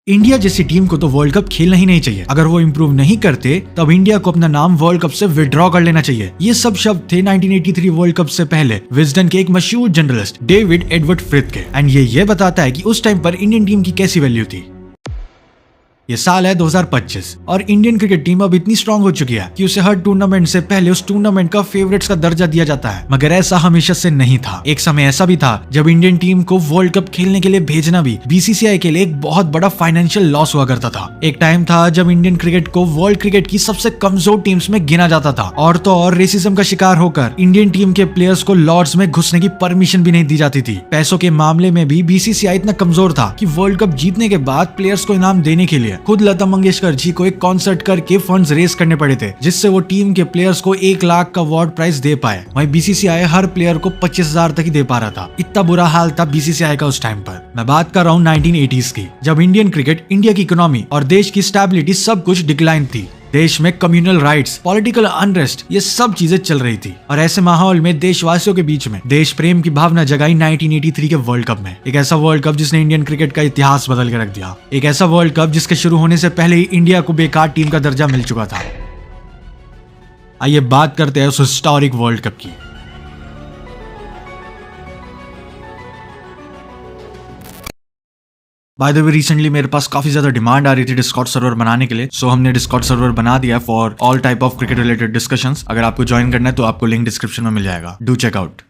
India जैसी team को तो वर्ल्ड कप खेलना ही नहीं चाहिए। अगर वो इम्प्रूव नहीं करते तब इंडिया को अपना नाम वर्ल्ड कप से विड्रॉ कर लेना चाहिए। ये सब शब्द थे 1983 वर्ल्ड कप से पहले विजडन के एक मशहूर जर्नलिस्ट डेविड एडवर्ड फ्रिथ के। एंड ये बताता है कि उस टाइम पर इंडियन टीम की कैसी वैल्यू थी। ये साल है 2025 और इंडियन क्रिकेट टीम अब इतनी स्ट्रांग हो चुकी है कि उसे हर टूर्नामेंट से पहले उस टूर्नामेंट का फेवरेट्स का दर्जा दिया जाता है। मगर ऐसा हमेशा से नहीं था। एक समय ऐसा भी था जब इंडियन टीम को वर्ल्ड कप खेलने के लिए भेजना भी बीसीसीआई के लिए एक बहुत बड़ा फाइनेंशियल लॉस हुआ करता था। एक टाइम था जब इंडियन क्रिकेट को वर्ल्ड क्रिकेट की सबसे कमजोर टीम्स में गिना जाता था और तो और रेसिज्म का शिकार होकर इंडियन टीम के प्लेयर्स को लॉर्ड्स में घुसने की परमिशन भी नहीं दी जाती थी। पैसों के मामले में भी बीसीसीआई इतना कमजोर था कि वर्ल्ड कप जीतने के बाद प्लेयर्स को इनाम देने के लिए खुद लता मंगेशकर जी को एक कॉन्सर्ट करके फंड्स रेज करने पड़े थे, जिससे वो टीम के प्लेयर्स को 1 लाख का अवार्ड प्राइज दे पाए। वहीं बीसीसीआई हर प्लेयर को 25,000 तक ही दे पा रहा था। इतना बुरा हाल था बीसीसीआई का उस टाइम पर। मैं बात कर रहा हूँ 1980s की, जब इंडियन क्रिकेट, इंडिया की इकोनॉमी और देश की स्टेबिलिटी सब कुछ डिक्लाइन थी। देश में कम्युनल राइट्स, पॉलिटिकल अनरेस्ट, ये सब चीजें चल रही थी। और ऐसे माहौल में देशवासियों के बीच में देश प्रेम की भावना जगाई 1983 के वर्ल्ड कप में। एक ऐसा वर्ल्ड कप जिसने इंडियन क्रिकेट का इतिहास बदल के रख दिया। एक ऐसा वर्ल्ड कप जिसके शुरू होने से पहले ही इंडिया को बेकार टीम का दर्जा मिल चुका था। आइए बात करते हैं उस हिस्टोरिक वर्ल्ड कप की। बाय द वे, रिसेंटली मेरे पास काफी ज्यादा डिमांड आ रही थी डिस्कॉर्ड सर्वर बनाने के लिए, सो हमने डिस्कॉर्ड सर्वर बना दिया for all type of cricket related discussions. अगर आपको ज्वाइन करना है तो आपको लिंक डिस्क्रिप्शन में मिल जाएगा, डू चेक आउट।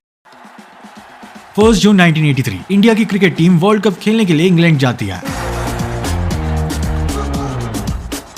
1 जून 1983 इंडिया की क्रिकेट टीम वर्ल्ड कप खेलने के लिए इंग्लैंड जाती है।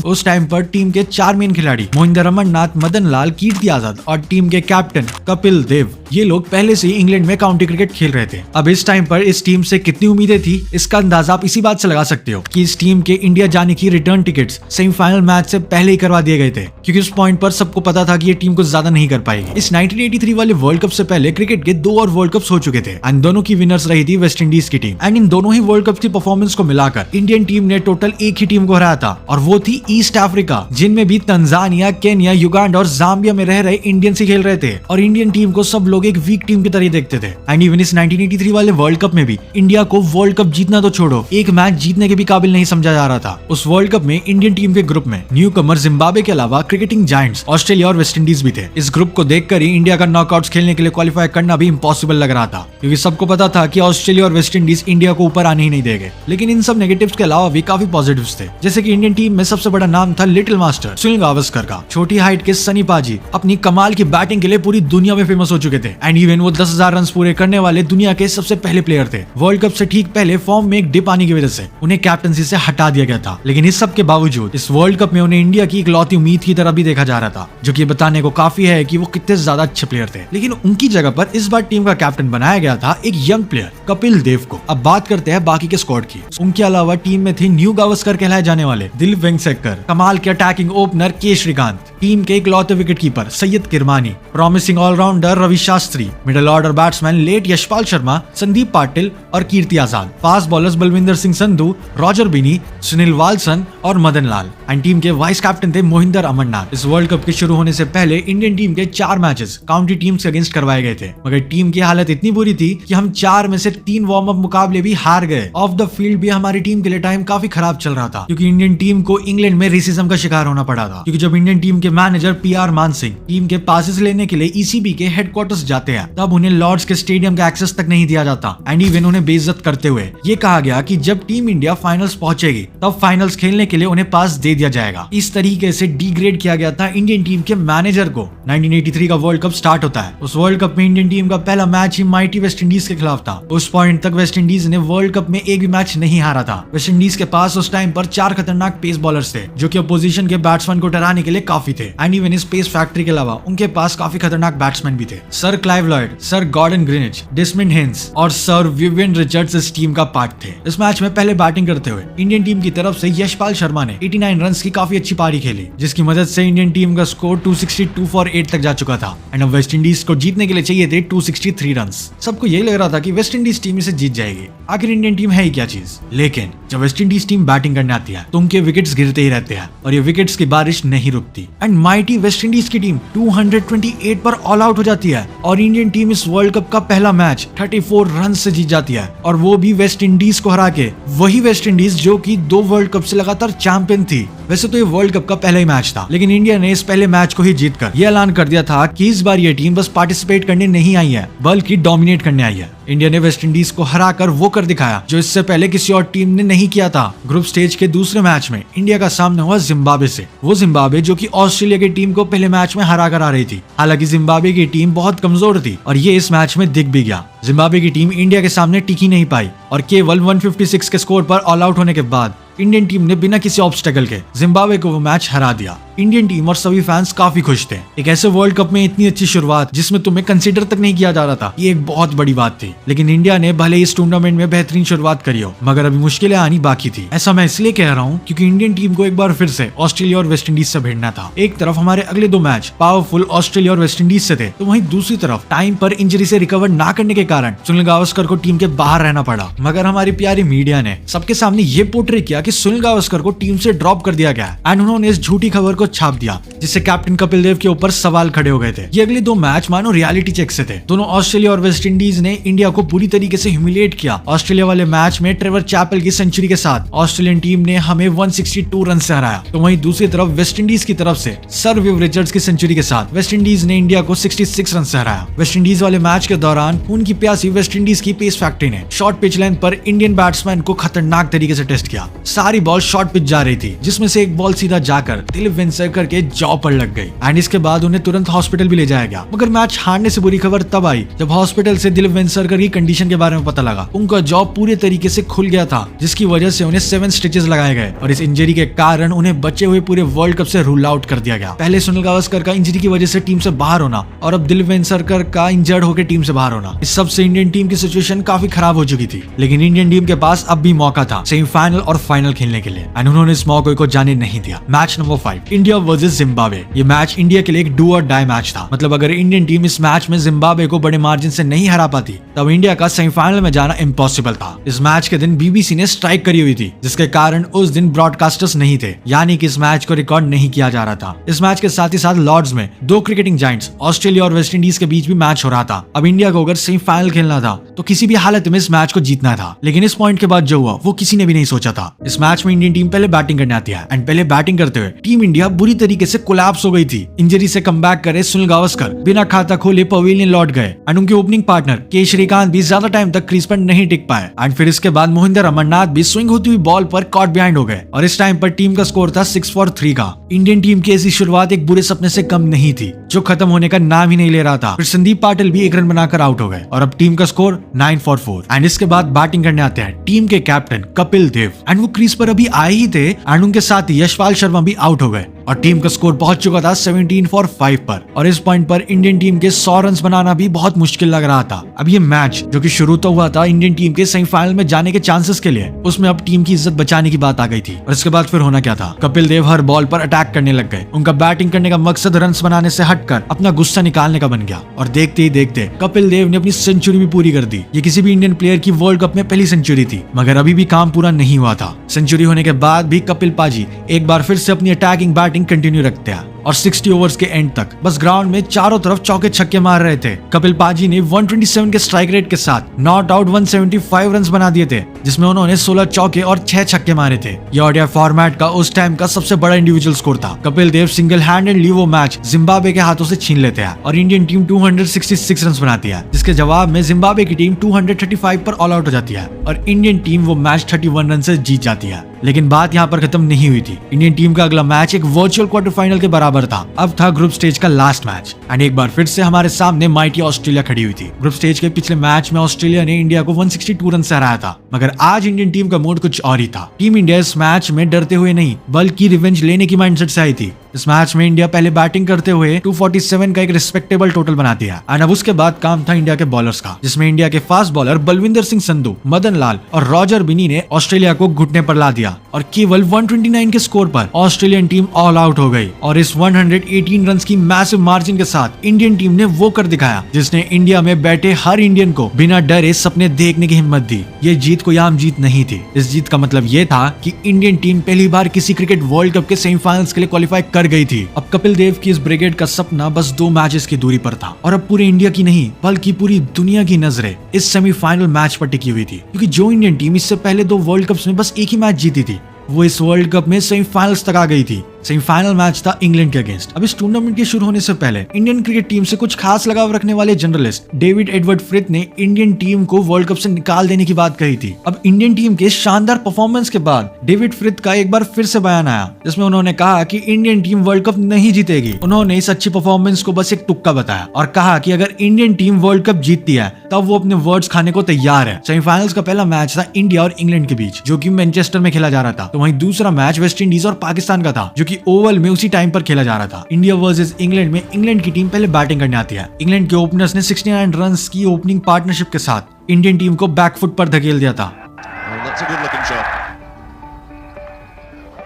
उस टाइम पर टीम के 4 मेन खिलाड़ी मोहिंदर अमरनाथ, मदन लाल, कीर्ति आजाद और टीम के कैप्टन कपिल देव, ये लोग पहले से ही इंग्लैंड में काउंटी क्रिकेट खेल रहे थे। अब इस टाइम पर इस टीम से कितनी उम्मीदें थी इसका अंदाजा आप इसी बात से लगा सकते हो कि इस टीम के इंडिया जाने की रिटर्न टिकट्स सेमीफाइनल मैच से पहले ही करवा दिए गए थे, क्योंकि उस पॉइंट पर सबको पता था कि ये टीम कुछ ज्यादा नहीं कर पाएगी। इस 1983 वाले वर्ल्ड कप से पहले क्रिकेट के 2 और वर्ल्ड कप्स हो चुके थे एंड दोनों की विनर्स रही थी वेस्ट इंडीज की टीम। एंड इन दोनों ही वर्ल्ड कप की परफॉर्मेंस को मिलाकर इंडियन टीम ने टोटल एक ही टीम को हराया था और वो थी ईस्ट अफ्रीका, जिनमें भी तंजानिया, केन्या, युगांडा और जाम्बिया में रह रहे इंडियंस ही खेल रहे थे। और इंडियन टीम को सब लोग एक वीक टीम की तरह देखते थे। एंड इवन इस 1983 वाले वर्ल्ड कप में भी इंडिया को वर्ल्ड कप जीतना तो छोड़ो, एक मैच जीतने के भी काबिल नहीं समझा जा रहा था। उस वर्ल्ड कप में इंडियन टीम के ग्रुप में न्यू कमर जिम्बाब्वे के अलावा क्रिकेटिंग जायंट्स ऑस्ट्रेलिया और वेस्ट इंडीज भी थे। इस ग्रुप को देखकर ही इंडिया का नॉकआउट्स खेलने के लिए क्वालिफाई करना भी इम्पॉसिबल लग रहा था, क्योंकि सबको पता था कि ऑस्ट्रेलिया और वेस्ट इंडीज इंडिया को ऊपर आने ही नहीं देंगे। लेकिन इन सब नेगेटिव्स के अलावा भी काफी पॉजिटिव्स थे, जैसे कि इंडियन टीम में सबसे बड़ा नाम था लिटिल मास्टर सुनील गावस्कर का। छोटी हाइट के सनी पाजी अपनी कमाल की बैटिंग के लिए पूरी दुनिया में फेमस हो चुके थे। एंड इवन वो 10,000 रन पूरे करने वाले दुनिया के सबसे पहले प्लेयर थे। वर्ल्ड कप से ठीक पहले फॉर्म में एक डिप आने की वजह से उन्हें कैप्टनसी से हटा दिया गया था। लेकिन इस सब के बावजूद इस वर्ल्ड कप में उन्हें इंडिया की इकलौती उम्मीद की तरह भी देखा जा रहा था, जो कि बताने को काफी है कि वो कितने ज्यादा अच्छे प्लेयर थे। लेकिन उनकी जगह पर इस बार टीम का कैप्टन बनाया गया था एक यंग प्लेयर कपिल देव को। अब बात करते हैं बाकी के स्क्वाड की। उनके अलावा टीम में थे न्यू गावस्कर कहलाए जाने वाले दिलीप वेंगसरकर, कमाल के अटैकिंग ओपनर के श्रीकांत, टीम के इकलौते wicket keeper Syed Kirmani, promising allrounder Ravi Shastri, middle order batsman late Yashpal Sharma, Sandeep Patil और Kirti Azad, fast bowlers Balwinder Singh Sandhu, Roger Binny, Sunil Valson और मदन लाल। एंड टीम के वाइस कैप्टन थे मोहिंदर अमरनाथ। इस वर्ल्ड कप के शुरू होने से पहले इंडियन टीम के 4 मैचेस काउंटी टीम्स के अगेंस्ट करवाए गए थे, मगर टीम की हालत इतनी बुरी थी कि हम 4 में से 3 वार्म अप मुकाबले भी हार गए। ऑफ द फील्ड भी हमारी टीम के लिए टाइम काफी खराब चल रहा था, क्योंकि इंडियन टीम को इंग्लैंड में रेसिज्म का शिकार होना पड़ा था। क्योंकि जब इंडियन टीम के मैनेजर PR मान सिंह टीम के पासेस लेने के लिए ECB के हेडक्वार्टर्स जाते हैं, तब उन्हें लॉर्ड्स के स्टेडियम का एक्सेस तक नहीं दिया जाता। एंड इवन उन्हें बेइज्जत करते हुए ये कहा गया कि जब टीम इंडिया फाइनल्स पहुंचेगी तब फाइनल्स खेलने के लिए उन्हें पास दे दिया जाएगा। इस तरीके से डिग्रेड किया गया था इंडियन टीम के मैनेजर को। 1983 का वर्ल्ड कप स्टार्ट होता है। उस वर्ल्ड कप में इंडियन टीम का पहला मैच ही माइटी वेस्ट इंडीज के खिलाफ था। उस पॉइंट तक वेस्ट इंडीज ने वर्ल्ड कप में एक भी मैच नहीं हारा था। वेस्ट इंडीज के पास उस टाइम पर 4 खतरनाक पेस बॉलर्स थे, जो कि अपोजिशन के बैट्समैन को डराने के लिए काफी थे। एंड इवन इस पेस फैक्ट्री के अलावा उनके पास काफी खतरनाक बैट्समैन भी थे। Sir Clive Lloyd, sir Gordon Greenidge, Desmond Haynes और सर विवियन रिचर्ड्स इस टीम का पार्ट थे। इस मैच में पहले बैटिंग करते हुए इंडियन टीम की तरफ से यशपाल शर्मा ने 89 रन्स की काफी अच्छी पारी खेली, जिसकी मदद से इंडियन टीम का स्कोर 262 फॉर 8 तक जा चुका था। एंड अब वेस्ट इंडीज को जीतने के लिए चाहिए थे 263 रन्स। सबको यही लग रहा था कि वेस्ट इंडीज टीम इसे जीत जाएगी। आखिर इंडियन टीम है ही क्या चीज। लेकिन जब वेस्ट इंडीज टीम बैटिंग करने आती है तो उनके विकेट्स गिरते ही रहते हैं और ये विकेट्स की बारिश नहीं रुकती। एंड माइटी वेस्ट इंडीज की टीम 228 पर ऑल आउट हो जाती है। और इंडियन टीम इस वर्ल्ड कप का पहला मैच 34 रन से जीत जाती है, और वो भी वेस्ट इंडीज को हरा के। वही वेस्ट इंडीज जो कि 2 वर्ल्ड कप से लगातार चैंपियन थी। वैसे तो ये वर्ल्ड कप का पहला ही मैच था, लेकिन इंडिया ने इस पहले मैच को ही जीतकर ये ऐलान कर दिया था कि इस बार ये टीम बस पार्टिसिपेट करने नहीं आई है, बल्कि डोमिनेट करने आई है। इंडिया ने वेस्ट इंडीज को हराकर वो कर दिखाया जो इससे पहले किसी और टीम ने नहीं किया था। ग्रुप स्टेज के दूसरे मैच में इंडिया का सामना हुआ जिम्बाब्वे से। वो जिम्बाब्वे जो कि ऑस्ट्रेलिया की टीम को पहले मैच में हरा कर आ रही थी। हालांकि जिम्बाब्वे की टीम बहुत कमजोर थी और ये इस मैच में दिख भी गया। जिम्बाब्वे की टीम इंडिया के सामने टिकी नहीं पाई और केवल 156 के स्कोर पर ऑल आउट होने के बाद इंडियन टीम ने बिना किसी ऑब्स्टेकल के जिम्बाब्वे को वो मैच हरा दिया। इंडियन टीम और सभी फैंस काफी खुश थे। एक ऐसे वर्ल्ड कप में इतनी अच्छी शुरुआत जिसमें तुम्हें कंसीडर तक नहीं किया जा रहा था, ये एक बहुत बड़ी बात थी। लेकिन इंडिया ने भले इस टूर्नामेंट में बेहतरीन शुरुआत करी हो, मगर अभी मुश्किलें आनी बाकी थी। ऐसा मैं इसलिए कह रहा हूँ क्योंकि इंडियन टीम को एक बार फिर से ऑस्ट्रेलिया और वेस्ट इंडीज से भिड़ना था। एक तरफ हमारे अगले 2 मैच पावरफुल ऑस्ट्रेलिया और वेस्ट इंडीज से थे, तो वहीं दूसरी तरफ टाइम पर इंजरी से रिकवर ना करने के कारण सुनील गावस्कर को टीम के बाहर रहना पड़ा। मगर हमारी प्यारी मीडिया ने सबके सामने ये पोर्ट्रे किया कि सुनील गावस्कर को टीम से ड्रॉप कर दिया गया एंड उन्होंने इस झूठी खबर को छाप दिया, जिससे कैप्टन कपिल देव के ऊपर सवाल खड़े हो गए थे। ये अगले 2 मैच मानो रियलिटी चेक से थे। दोनों ऑस्ट्रेलिया और वेस्ट इंडीज ने इंडिया को पूरी तरीके से ह्यूमिलिएट किया। ऑस्ट्रेलिया वाले मैच में ट्रेवर चैपल की सेंचुरी के साथ ऑस्ट्रेलियन टीम ने हमें 162 रन से हराया, तो वहीं दूसरी तरफ वेस्ट इंडीज की तरफ से सर विव रिचर्ड्स की सेंचुरी के साथ वेस्ट इंडीज ने इंडिया को 66 रन से हराया। वेस्ट इंडीज वाले मैच के दौरान खून की प्यासी वेस्ट इंडीज की पेस फैक्ट्री ने शॉर्ट पिच लेंथ पर इंडियन बैट्समैन को खतरनाक तरीके से टेस्ट किया। सारी बॉल शॉर्ट पिच जा रही थी, जिसमें से एक बॉल सीधा जाकर दिलीप वेंगसरकर के जॉ पर लग गई एंड इसके बाद उन्हें तुरंत हॉस्पिटल भी ले जाया गया। मगर मैच हारने से बुरी खबर तब आई जब हॉस्पिटल से दिलीप वेंगसरकर की कंडीशन के बारे में पता लगा। उनका जॉ पूरे तरीके से खुल गया था, जिसकी वजह से उन्हें 7 स्टिचेस लगाए गए और इस इंजरी के कारण उन्हें बचे हुए पूरे वर्ल्ड कप से रूल आउट कर दिया गया। पहले सुनील गावस्कर का इंजरी की वजह से टीम से बाहर होना और अब दिलीप वेंगसरकर का इंजर्ड होकर टीम से बाहर होना, इस सब से इंडियन टीम की सिचुएशन काफी खराब हो चुकी थी। लेकिन इंडियन टीम के पास अब भी मौका था सेमीफाइनल और फाइनल खेलने के लिए एंड उन्होंने इस मौके को जाने नहीं दिया। Match number 5 India versus Zimbabwe. ये मैच इंडिया के लिए एक डू और डाई मैच था। मतलब अगर इंडियन टीम इस मैच में जिम्बाब्वे को बड़े मार्जिन से नहीं हरा पाती तब इंडिया का सेमीफाइनल में जाना इम्पॉसिबल था। इस मैच के दिन बीबीसी ने स्ट्राइक करी हुई थी, जिसके कारण उस दिन ब्रॉडकास्टर्स नहीं थे, यानी कि इस मैच को रिकॉर्ड नहीं किया जा रहा था। इस मैच के साथ ही साथ लॉर्ड्स में 2 क्रिकेटिंग जायंट्स ऑस्ट्रेलिया और वेस्ट इंडीज के बीच भी मैच हो रहा था। अब इंडिया को अगर सेमीफाइनल खेलना था तो किसी भी हालत में इस मैच को जीतना था। लेकिन इस पॉइंट के बाद जो हुआ वो किसी ने भी नहीं सोचा था। इस मैच में इंडियन टीम पहले बैटिंग करने आती है एंड पहले बैटिंग करते हुए टीम इंडिया बुरी तरीके से कोलैप्स हो गई थी। इंजरी से कमबैक करे सुनील गावस्कर बिना खाता खोले पवेलियन लौट गए एंड उनके ओपनिंग पार्टनर के श्रीकांत भी ज्यादा टाइम तक क्रीज पर नहीं टिक पाए एंड फिर इसके बाद मोहिंदर अमरनाथ भी स्विंग होती हुई बॉल पर कॉट बिहाइंड हो गए और इस टाइम पर टीम का स्कोर था 6 for 3 का। इंडियन टीम की ऐसी शुरुआत एक बुरे सपने से कम नहीं थी जो खत्म होने का नाम ही नहीं ले रहा था। फिर संदीप पाटिल भी 1 रन बनाकर आउट हो गए और अब टीम का स्कोर 9 for 4 एंड इसके बाद बैटिंग करने आते हैं टीम के कैप्टन कपिल देव एंड वो क्रीज पर अभी आए ही थे एंड उनके साथ ही यशपाल शर्मा भी आउट हो गए और टीम का स्कोर पहुंच चुका था 17 for 5 पर। और इस पॉइंट पर इंडियन टीम के 100 रन बनाना भी बहुत मुश्किल लग रहा था। अब ये मैच जो कि शुरू तो हुआ था इंडियन टीम के सेमीफाइनल में जाने के चांसेस के लिए, उसमें अब टीम की इज्जत बचाने की बात आ गई थी। और इसके बाद फिर होना क्या था, कपिल देव हर बॉल पर अटैक करने लग गए। उनका बैटिंग करने का मकसद रन बनाने से हटकर अपना गुस्सा निकालने का बन गया और देखते ही देखते कपिल देव ने अपनी सेंचुरी भी पूरी कर दी। ये किसी भी इंडियन प्लेयर की वर्ल्ड कप में पहली सेंचुरी थी, मगर अभी भी काम पूरा नहीं हुआ था। सेंचुरी होने के बाद भी कपिल पाजी एक बार फिर से अपनी अटैकिंग बैटिंग कंटिन्यू रखते हैं और 60 ओवर्स के एंड तक बस ग्राउंड में चारों तरफ चौके छक्के मार रहे थे। कपिल पाजी ने 127 के स्ट्राइक रेट के साथ नॉट आउट 175 रन बना दिए थे, जिसमें उन्होंने 16 चौके और 6 छक्के मारे थे। यह ओडीआई फॉर्मेट का उस टाइम का सबसे बड़ा इंडिविजुअल स्कोर था। कपिल देव सिंगल हैंडेडली वो मैच जिम्बाब्वे के हाथों से छीन लेते हैं और इंडियन टीम 266 रन बनाती है, जिसके जवाब में जिम्बाब्वे की टीम 235 पर ऑल आउट हो जाती है और इंडियन टीम वो मैच 31 रन से जीत जाती है। लेकिन बात यहाँ पर खत्म नहीं हुई थी। इंडियन टीम का अगला मैच एक वर्चुअल क्वार्टर फाइनल के बराबर था। अब था ग्रुप स्टेज का लास्ट मैच एंड एक बार फिर से हमारे सामने माइटी ऑस्ट्रेलिया खड़ी हुई थी। ग्रुप स्टेज के पिछले मैच में ऑस्ट्रेलिया ने इंडिया को 162 रन से हराया था, मगर आज इंडियन टीम का मूड कुछ और ही था। टीम इंडिया इस मैच में डरते हुए नहीं बल्कि रिवेंज लेने की माइंडसेट से आई थी। इस मैच में इंडिया पहले बैटिंग करते हुए 247 का एक रिस्पेक्टेबल टोटल बनाती है एंड अब उसके बाद काम था इंडिया के बॉलर्स का, जिसमें इंडिया के फास्ट बॉलर बलविंदर सिंह संधू, मदन लाल और रॉजर बिनी ने ऑस्ट्रेलिया को घुटने पर ला दिया और केवल 129 के स्कोर पर ऑस्ट्रेलियन टीम ऑल आउट हो गई। और इस 118 रन की मैसिव मार्जिन के साथ इंडियन टीम ने वो कर दिखाया जिसने इंडिया में बैठे हर इंडियन को बिना डरे सपने देखने की हिम्मत दी। ये जीत कोई आम जीत नहीं थी। इस जीत का मतलब ये था कि इंडियन टीम पहली बार किसी क्रिकेट वर्ल्ड कप के सेमीफाइनल्स के लिए क्वालिफाई कर कर गई थी। अब कपिल देव की इस ब्रिगेड का सपना बस 2 मैचेस की दूरी पर था और अब पूरे इंडिया की नहीं बल्कि पूरी दुनिया की नजरें इस सेमीफाइनल मैच पर टिकी हुई थी, क्योंकि जो इंडियन टीम इससे पहले 2 वर्ल्ड कप्स में बस एक ही मैच जीती थी, वो इस वर्ल्ड कप में सेमीफाइनल्स तक आ गई थी। सेमीफाइनल मैच था इंग्लैंड के अगेंस्ट। अब इस टूर्नामेंट के शुरू होने से पहले इंडियन क्रिकेट टीम से कुछ खास लगाव रखने वाले जर्नलिस्ट डेविड एडवर्ड फ्रिथ ने इंडियन टीम को वर्ल्ड कप से निकाल देने की बात कही थी। अब इंडियन टीम के शानदार परफॉर्मेंस के बाद डेविड फ्रिथ का एक बार फिर से बयान आया, जिसमें उन्होंने कहा कि इंडियन टीम वर्ल्ड कप नहीं जीतेगी। उन्होंने इस अच्छी परफॉर्मेंस को बस एक तुक्का बताया और कहा कि अगर इंडियन टीम वर्ल्ड कप जीतती है तब वो अपने वर्ड्स खाने को तैयार है। सेमीफाइनल्स का पहला मैच था इंडिया और इंग्लैंड के बीच, जो कि मैनचेस्टर में खेला जा रहा था। तो वहीं दूसरा मैच वेस्ट इंडीज और पाकिस्तान का था, जो कि ओवल में उसी टाइम पर खेला जा रहा था। इंडिया वर्सेस इंग्लैंड में इंग्लैंड की टीम पहले बैटिंग करने आती है। इंग्लैंड के ओपनर्स ने 69 रन्स की ओपनिंग पार्टनरशिप के साथ इंडियन टीम को बैकफुट पर धकेल दिया था।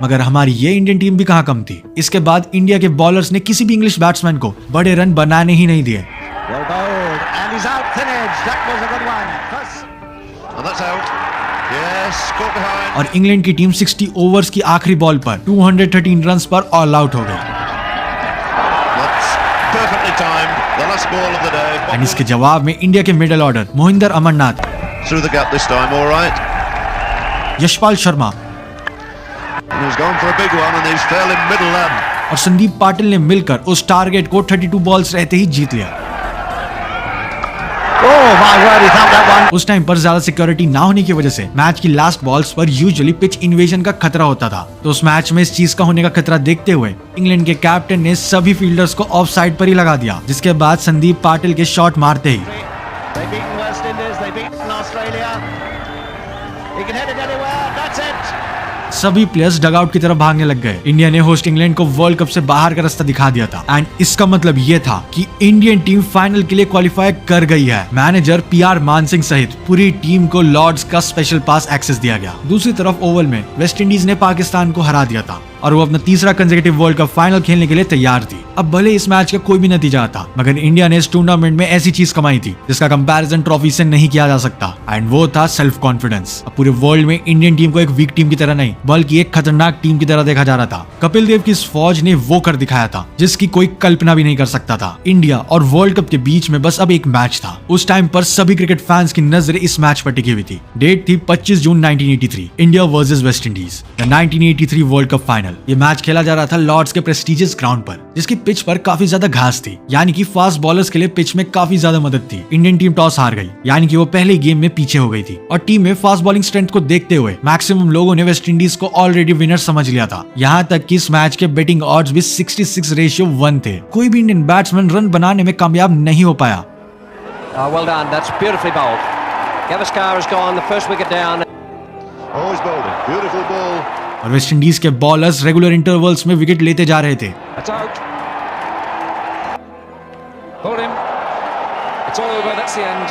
मगर हमारी ये इंडियन टीम भी कहां कम थी। इसके बाद इंडिया के बॉलर्स ने किसी भी इंग्लिश बैट्समैन को बड़े रन बनाने ही नहीं दिए। और इंग्लैंड की टीम 60 ओवर्स की आखिरी बॉल पर 213 रन्स पर ऑल आउट हो गई। और इसके जवाब में इंडिया के मिडिल ऑर्डर मोहिंदर अमरनाथ, यशपाल शर्मा और संदीप पाटिल ने मिलकर उस टारगेट को 32 बॉल्स रहते ही जीत लिया। उस टाइम पर ज्यादा सिक्योरिटी ना होने की वजह से मैच की लास्ट बॉल्स पर यूजुअली पिच इन्वेजन का खतरा होता था। तो उस मैच में इस चीज का होने का खतरा देखते हुए इंग्लैंड के कैप्टन ने सभी फील्डर्स को ऑफ साइड पर ही लगा दिया, जिसके बाद संदीप पाटिल के शॉट मारते ही सभी प्लेयर्स डगआउट की तरफ भागने लग गए। इंडिया ने होस्ट इंग्लैंड को वर्ल्ड कप से बाहर का रास्ता दिखा दिया था एंड इसका मतलब ये था कि इंडियन टीम फाइनल के लिए क्वालिफाई कर गई है। मैनेजर PR मान सिंह सहित पूरी टीम को लॉर्ड्स का स्पेशल पास एक्सेस दिया गया। दूसरी तरफ ओवल में वेस्ट इंडीज ने पाकिस्तान को हरा दिया था और वो अपना तीसरा कंसेक्यूटिव वर्ल्ड कप फाइनल खेलने के लिए तैयार थी। अब भले इस मैच का कोई भी नतीजा आता, मगर इंडिया ने इस टूर्नामेंट में ऐसी चीज कमाई थी जिसका कंपैरिजन ट्रॉफी से नहीं किया जा सकता एंड वो था सेल्फ कॉन्फिडेंस। अब पूरे वर्ल्ड में इंडियन टीम को एक वीक टीम की तरह नहीं बल्कि एक खतरनाक टीम की तरह देखा जा रहा था। कपिल देव की इस फौज ने वो कर दिखाया था जिसकी कोई कल्पना भी नहीं कर सकता था। इंडिया और वर्ल्ड कप के बीच में बस अब एक मैच था। उस टाइम पर सभी क्रिकेट फैंस की नजरें इस मैच पर टिकी हुई थी। डेट थी 25 जून 1983, India versus West Indies, the 1983 world cup final. ये मैच खेला जा रहा था लॉर्ड्स के प्रेस्टिजियस ग्राउंड पर, जिसकी पिच पर काफी ज्यादा घास थी, यानी कि फास्ट बॉलर्स के लिए पिच में काफी ज्यादा मदद थी। इंडियन टीम टॉस हार गई, यानी कि वो पहले गेम में पीछे हो गई थी और टीम में फास्ट बॉलिंग स्ट्रेंथ को देखते हुए मैक्सिमम लोगों ने वेस्ट इंडीज को ऑलरेडी विनर समझ लिया था। यहाँ तक कि इस मैच के बेटिंग ऑड्स भी 66:1 थे। कोई भी इंडियन बैट्समैन रन बनाने में कामयाब नहीं हो पाया। Well done, that's beautifully bowled. Gavaskar has gone, the first wicket down. Oh, he's bowled it. Beautiful ball. और वेस्ट इंडीज के बॉलर्स रेगुलर इंटरवल्स में विकेट लेते जा रहे थे। That's out. Hold him. It's all over, that's the end.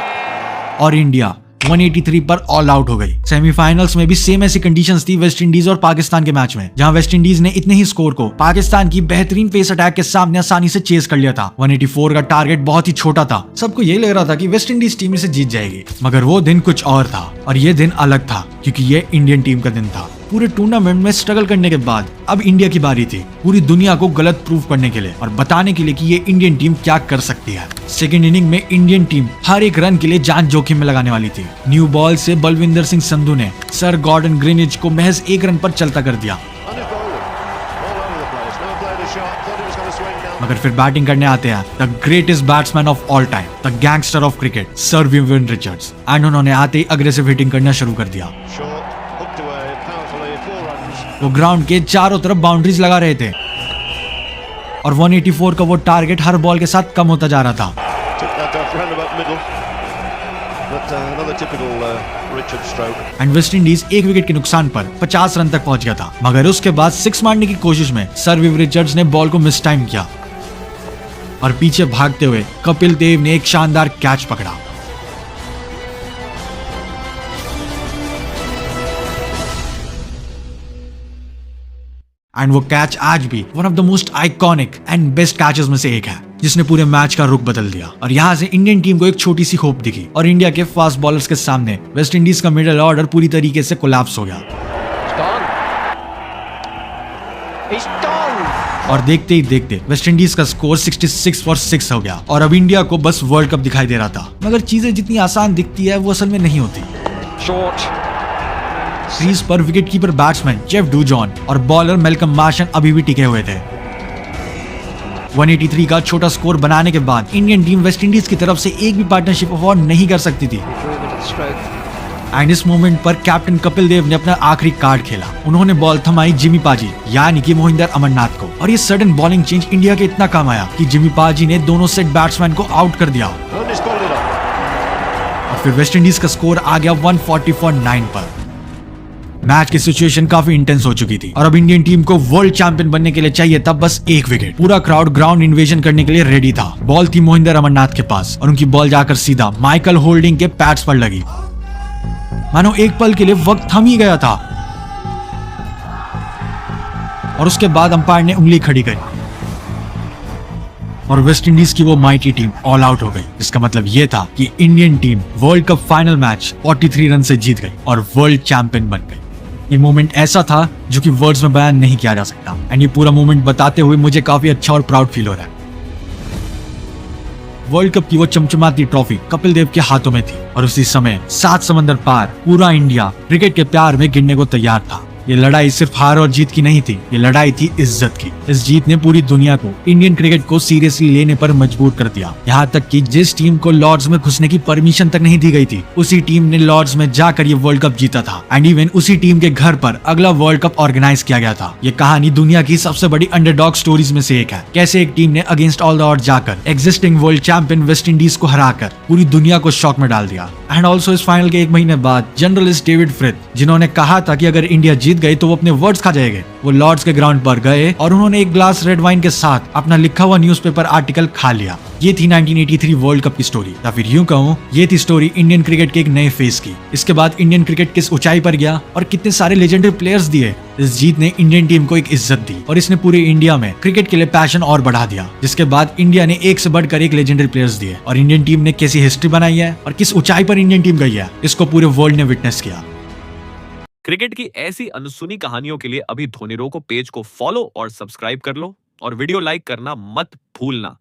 और India 183 पर all out हो गई। सेमीफाइनल्स में भी सेम ऐसी कंडीशंस थी वेस्ट इंडीज और पाकिस्तान के मैच में, जहां वेस्ट इंडीज ने इतने ही स्कोर को पाकिस्तान की बेहतरीन पेस अटैक के सामने आसानी से चेस कर लिया था। 184 का टारगेट बहुत ही छोटा था। सबको ये लग रहा था कि वेस्ट इंडीज टीम इसे जीत जाएगी, मगर वो दिन कुछ और था और ये दिन अलग था क्योंकि ये इंडियन टीम का दिन था। पूरे टूर्नामेंट में स्ट्रगल करने के बाद अब इंडिया की बारी थी पूरी दुनिया को गलत प्रूव करने के लिए और बताने के लिए कि ये इंडियन टीम क्या कर सकती है। सेकेंड इनिंग में इंडियन टीम हर एक रन के लिए जान जोखिम में लगाने वाली थी। न्यू बॉल से बलविंदर सिंह संधू ने सर गॉर्डन ग्रीनिज को महज 1 रन पर चलता कर दिया, मगर फिर बैटिंग करने आते हैं the greatest batsman of all time, the gangster of cricket, sir Vivian Richards, and उन्होंने आते ही अग्रेसिव हिटिंग करना शुरू कर दिया। वो ग्राउंड के चारों तरफ बाउंड्रीज लगा रहे थे और 184 का वो टारगेट हर बॉल के साथ कम होता जा रहा था। एंड वेस्ट इंडीज 1 विकेट के नुकसान पर 50 रन तक पहुंच गया था, मगर उसके बाद 6 मारने की कोशिश में सर विव रिचर्ड्स ने बॉल को मिस टाइम किया और पीछे भागते हुए कपिल देव ने एक शानदार कैच पकड़ा। एंड वो कैच आज भी one of the most iconic and best catches में से एक है, जिसने पूरे मैच का रुख बदल दिया। और यहाँ से इंडियन टीम को एक छोटी सी होप दिखी और इंडिया के फास्ट बॉलर्स के सामने वेस्ट इंडीज का मिडिल ऑर्डर पूरी तरीके से कोलैप्स हो गया। He's gone. और देखते ही देखते वेस्ट इंडीज का स्कोर 66 फॉर 6 हो गया और अब इंडिया को बस वर्ल्ड कप दिखाई दे रहा था। मगर चीजें जितनी आसान दिखती है वो असल में नहीं होती। Short. क्रीज पर विकेटकीपर बैट्समैन जेफ डूजॉन और बॉलर मेलकम मार्शन अभी भी टिके हुए थे। 183 का छोटा स्कोर बनाने के बाद इंडियन टीम वेस्ट इंडीज की तरफ से एक भी पार्टनरशिप अफॉर्ड नहीं कर सकती थी। Improvement of the stroke. And इस मोमेंट पर कैप्टन कपिल देव ने अपना आखिरी कार्ड खेला। उन्होंने बॉल थमाई जिमी पाजी यानी कि मोहिंदर अमरनाथ को और ये सडन बॉलिंग चेंज इंडिया के इतना काम आया कि जिमी पाजी ने दोनों सेट बैट्समैन को आउट कर दिया And he's bowled it off. और फिर वेस्ट इंडीज का स्कोर आ गया 140 फॉर 9 पर। मैच की सिचुएशन काफी इंटेंस हो चुकी थी और अब इंडियन टीम को वर्ल्ड चैंपियन बनने के लिए चाहिए था बस एक विकेट। पूरा क्राउड ग्राउंड इन्वेजन करने के लिए रेडी था। बॉल थी मोहिंदर अमरनाथ के पास और उनकी बॉल जाकर सीधा माइकल होल्डिंग के पैड्स पर लगी। मानो एक पल के लिए वक्त थम ही गया था और उसके बाद अंपायर ने उंगली खड़ी करी और वेस्ट इंडीज की वो माइटी टीम ऑल आउट हो गई। इसका मतलब ये था कि Indian team world cup final match 43 run से जीत गई और वर्ल्ड चैंपियन बन गई। ये मोमेंट ऐसा था जो कि वर्ड्स में बयान नहीं किया जा सकता एंड ये पूरा मोमेंट बताते हुए मुझे काफी अच्छा और प्राउड फील हो रहा है। वर्ल्ड कप की वो चमचमाती ट्रॉफी कपिल देव के हाथों में थी और उसी समय 7 समंदर पार पूरा इंडिया क्रिकेट के प्यार में गिरने को तैयार था। ये लड़ाई सिर्फ हार और जीत की नहीं थी, ये लड़ाई थी इज्जत की। इस जीत ने पूरी दुनिया को इंडियन क्रिकेट को सीरियसली लेने पर मजबूर कर दिया। यहाँ तक कि जिस टीम को लॉर्ड्स में घुसने की परमिशन तक नहीं दी गई थी उसी टीम ने लॉर्ड्स में जाकर ये वर्ल्ड कप जीता था एंड इवन उसी टीम के घर पर अगला वर्ल्ड कप ऑर्गेनाइज किया गया था। ये कहानी दुनिया की सबसे बड़ी अंडरडॉग स्टोरीज में से एक है। कैसे एक टीम ने अगेंस्ट ऑल द ऑड्स जाकर existing world champion West Indies को हराकर पूरी दुनिया को शॉक में डाल दिया। एंड ऑल्सो इस फाइनल के 1 महीने बाद जर्नलिस्ट डेविड फ्रिथ जिन्होंने कहा था कि अगर इंडिया जीत गई तो वो अपने वर्ड्स खा जाएंगे, वो लॉर्ड्स के ग्राउंड पर गए और उन्होंने एक ग्लास रेड वाइन के साथ अपना लिखा हुआ न्यूज़पेपर आर्टिकल खा लिया। ये थी 1983 वर्ल्ड कप की स्टोरी, या फिर यूं कहूं ये थी स्टोरी इंडियन क्रिकेट के एक नए फेज की। इसके बाद इंडियन क्रिकेट किस ऊंचाई पर गया और कितने सारे लेजेंडरी प्लेयर्स दिए। इस जीत ने इंडियन टीम को एक इज्जत दी और इसने पूरे इंडिया में क्रिकेट के लिए पैशन और बढ़ा दिया। जिसके बाद इंडिया ने एक से बढ़कर एक लेजेंडरी प्लेयर्स दिए और इंडियन टीम ने कैसी हिस्ट्री बनाई है और किस ऊंचाई पर इंडियन टीम गई है, इसको पूरे वर्ल्ड ने विटनेस किया। क्रिकेट की ऐसी अनसुनी कहानियों के लिए अभी धोनी रो को पेज को फॉलो और सब्सक्राइब कर लो और वीडियो लाइक करना मत भूलना।